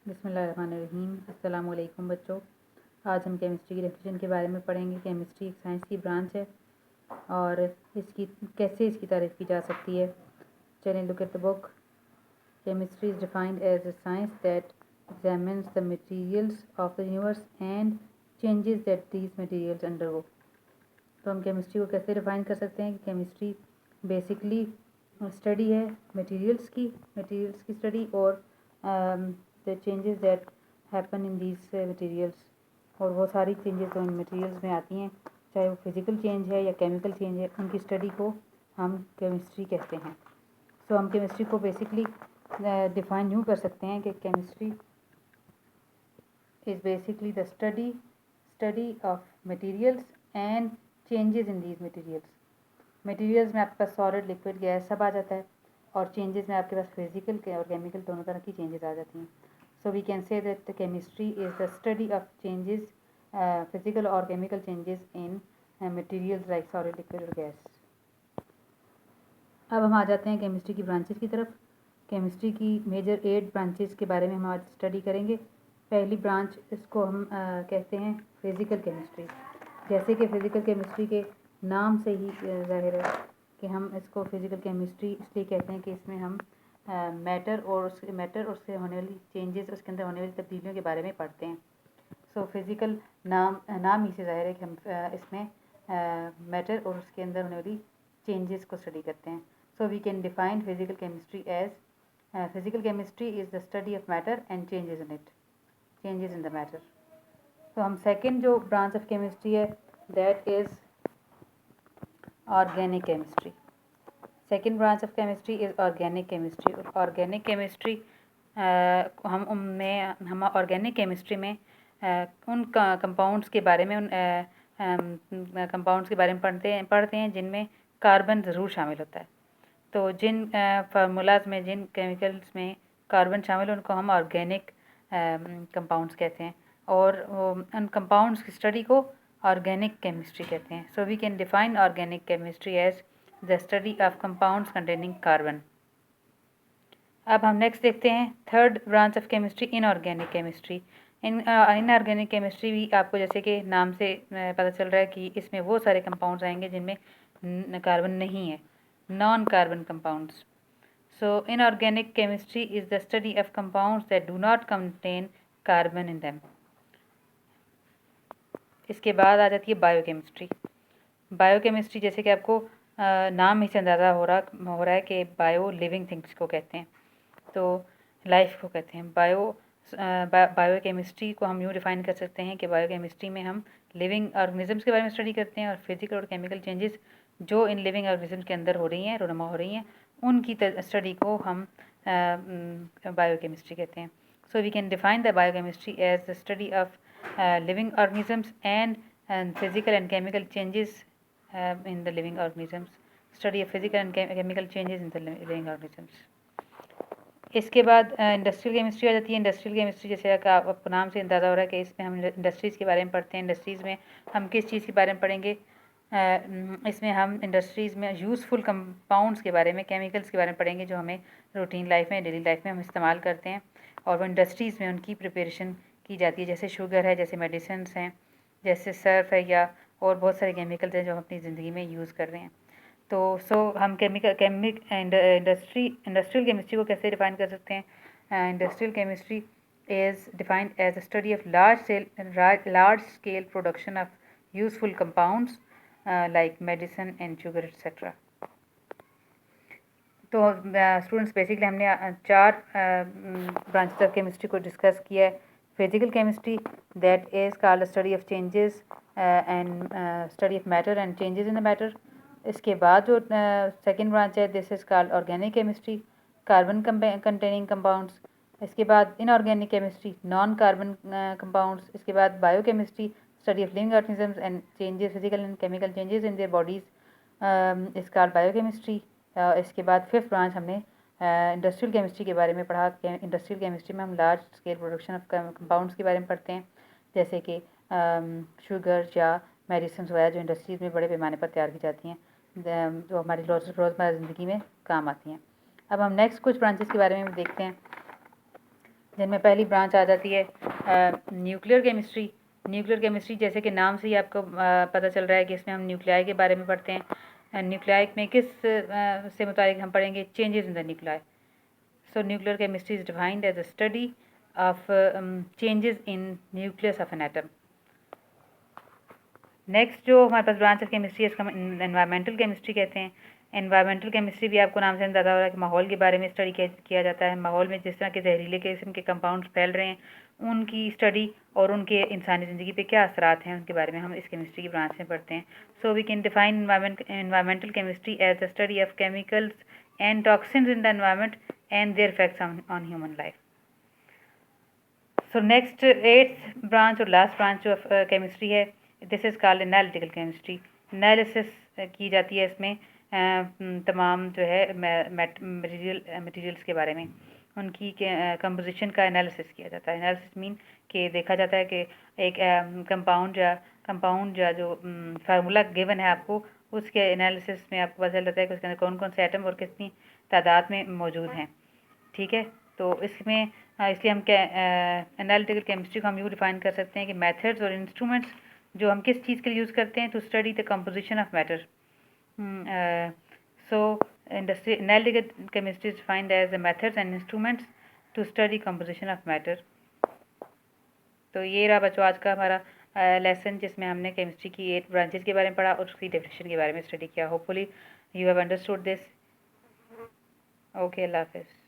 बिस्मिल्लाहिर्रहमानिर्रहीम। अस्सलाम वालेकुम बच्चों। आज हम केमिस्ट्री की डेफिनेशन के बारे में पढ़ेंगे। केमिस्ट्री एक साइंस की ब्रांच है और इसकी तारीफ़ की जा सकती है। चलें look at the book. Chemistry is defined as a science that examines the materials of the universe and changes that these materials undergo. तो हम केमिस्ट्री को कैसे डिफाइन कर सकते हैं कि केमिस्ट्री बेसिकली स्टडी है मटेरियल्स की स्टडी और the changes that happen in these materials, और वो सारी चेंजेस जो इन मटेरियल्स में आती हैं, चाहे वो फिज़िकल चेंज है या केमिकल चेंज है, उनकी स्टडी को हम केमिस्ट्री कहते हैं। सो हम केमिस्ट्री को बेसिकली डिफाइन यूँ कर सकते हैं कि chemistry is basically the study of materials and changes in these materials में आपके पास सॉलिड, लिक्विड, गैस सब आ जाता है, और चेंजेस में आपके पास फिजिकल और केमिकल दोनों तरह की चेंजेस आ जाती हैं। So we can say that chemistry is the study of changes, physical और chemical changes in materials like solid, liquid और गैस। अब हम आ जाते हैं केमिस्ट्री की ब्रांचेस की तरफ। केमिस्ट्री की मेजर 8 ब्रांचेस के बारे में हम आज स्टडी करेंगे। पहली ब्रांच इसको हम कहते हैं फिज़िकल केमिस्ट्री। जैसे कि फ़िज़िकल केमिस्ट्री के नाम से ही ज़ाहिर है कि हम इसको फ़िज़िकल केमिस्ट्री इसलिए कहते हैं कि इसमें हम मैटर और उससे होने वाली चेंजेस, उसके अंदर होने वाली तब्दीलियों के बारे में पढ़ते हैं। सो फिज़िकल नाम ही से ज़ाहिर है कि हम इसमें मैटर और उसके अंदर होने वाली चेंजेस को स्टडी करते हैं। So we can define physical chemistry as physical chemistry is the study of matter and changes in the matter. तो हम सेकेंड जो ब्रांच ऑफ केमिस्ट्री है that is organic chemistry. Second branch of chemistry is organic chemistry. Organic chemistry हम organic chemistry में उन compounds के बारे में पढ़ते हैं जिनमें कार्बन ज़रूर शामिल होता है। तो जिन फार्मूलाज में, जिन केमिकल्स में कार्बन शामिल है, उनको हम ऑर्गेनिक कंपाउंड्स कहते हैं, और उन कंपाउंड्स की स्टडी को ऑर्गेनिक केमिस्ट्री कहते हैं। So we can define organic chemistry as the study of compounds containing carbon. अब हम नेक्स्ट देखते हैं third branch of chemistry, inorganic chemistry. Inorganic chemistry भी आपको जैसे कि नाम से पता चल रहा है कि इसमें वो सारे कंपाउंड्स आएंगे जिनमें कार्बन नहीं है, non carbon compounds. So inorganic chemistry is the study of compounds that do not contain carbon in them. इसके बाद आ जाती है बायोकेमिस्ट्री। बायोकेमिस्ट्री जैसे कि आपको नाम ही से अंदाज़ा हो रहा है कि बायो लिविंग थिंग्स को कहते हैं, तो लाइफ को कहते हैं। बायोकेमिस्ट्री को हम यूँ डिफ़ाइन कर सकते हैं कि बायोकेमिस्ट्री में हम लिविंग ऑर्गेनिजम्स के बारे में स्टडी करते हैं, और फिजिकल और केमिकल चेंजेस जो इन लिविंग ऑर्गेनिजम्स के अंदर हो रही हैं, रोनमा हो रही हैं, उनकी स्टडी को हम बायोकेमिस्ट्री कहते हैं। So we can define the biochemistry as the study of living organisms and physical and chemical changes in the living organisms. Study of physical and chemical changes in the living organisms. इसके बाद industrial chemistry आ जाती है। Industrial chemistry जैसे आपको नाम से अंदाज़ा हो रहा है कि इसमें हम इंडस्ट्रीज़ के बारे में पढ़ते हैं। इंडस्ट्रीज़ में हम किस चीज़ के बारे में पढ़ेंगे? इसमें हम इंडस्ट्रीज़ में यूज़फुल कंपाउंड्स के बारे में, केमिकल्स के बारे में पढ़ेंगे जो हमें रूटीन लाइफ में, डेली लाइफ में हम इस्तेमाल करते हैं, और वो इंडस्ट्रीज़ में उनकी प्रिपरेशन की जाती है। जैसे शुगर है, जैसे मेडिसिन हैं, जैसे सर्फ है, या और बहुत सारे केमिकल्स हैं जो हम अपनी ज़िंदगी में यूज़ कर रहे हैं। तो हम इंडस्ट्रियल केमिस्ट्री को कैसे डिफ़ाइन कर सकते हैं? Industrial chemistry is defined as a study of large scale production of useful compounds like medicine and sugar etcetera. तो स्टूडेंट्स बेसिकली हमने 4 ब्रांचेस ऑफ केमिस्ट्री को डिस्कस किया है। Physical chemistry that is called study of changes and study of matter and changes in the matter. इसके बाद जो second branch है this is called organic chemistry, carbon containing compounds. इसके बाद inorganic chemistry, non carbon compounds. इसके बाद biochemistry, study of living organisms and changes, physical and chemical changes in their bodies is called biochemistry. इसके बाद fifth branch हमने industrial chemistry के बारे में पढ़ा। इंडस्ट्रियल केमिस्ट्री में हम large scale production of compounds के बारे में पढ़ते हैं, जैसे कि शुगर या मेडिसिन वगैरह जो इंडस्ट्रीज़ में बड़े पैमाने पर तैयार की जाती हैं, जो हमारी रोज़मर्रा ज़िंदगी में काम आती हैं। अब हम नेक्स्ट कुछ ब्रांचेस के बारे में देखते हैं। जिनमें पहली ब्रांच आ जाती है न्यूक्लियर केमिस्ट्री। न्यूक्लियर केमिस्ट्री जैसे कि नाम से ही आपको पता चल रहा है कि इसमें हम न्यूक्लियाई के बारे में पढ़ते हैं। न्यूक्लियाई में किस से मुताबिक हम पढ़ेंगे, changes in the nuclei. So nuclear chemistry is defined as a study of changes in nucleus of an atom. Next जो हमारे पास ब्रांच ऑफ केमिस्ट्री है इसका एनवायरमेंटल केमिस्ट्री कहते हैं। एनवायरमेंटल केमिस्ट्री भी आपको नाम से अंदाजा हो रहा है कि माहौल के बारे में स्टडी किया जाता है। माहौल में जिस तरह के जहरीले किस्म के कंपाउंड्स फैल रहे हैं उनकी स्टडी और उनके इंसानी ज़िंदगी पे क्या असरात हैं उनके बारे में हम इस केमिस्ट्री की ब्रांच में पढ़ते हैं। So we can define environmental chemistry as the study of chemicals and toxins in the environment and their effects on human life. So next 8th branch और लास्ट ब्रांच ऑफ केमिस्ट्री है, this is called analytical chemistry. Analysis की जाती है इसमें तमाम जो है materials के बारे में, उनकी कंपोजिशन का एनालिसिस किया जाता है। एनालिसिस मीन कि देखा जाता है कि एक कंपाउंड या जो फार्मूला गिवन है आपको, उसके एनालिसिस में आपको पता चल जाता है कि उसके अंदर कौन कौन से एटम और कितनी तादाद में मौजूद हैं। ठीक है, तो इसमें इसलिए हम एनालिटिकल केमिस्ट्री को हम यूँ डिफाइन कर सकते हैं कि मेथड्स और इंस्ट्रूमेंट्स जो हम किस चीज़ के लिए यूज़ करते हैं to study the composition of matter. So analytical chemistry is defined as the methods and instruments to study composition of matter. तो ये रहा बच्चों आज का हमारा लेसन, जिसमें हमने केमिस्ट्री की 8 ब्रांचेस के बारे में पढ़ा और उसकी डेफिनेशन के बारे में स्टडी किया। Hopefully you have understood this. Okay, अल्लाह हाफिज़।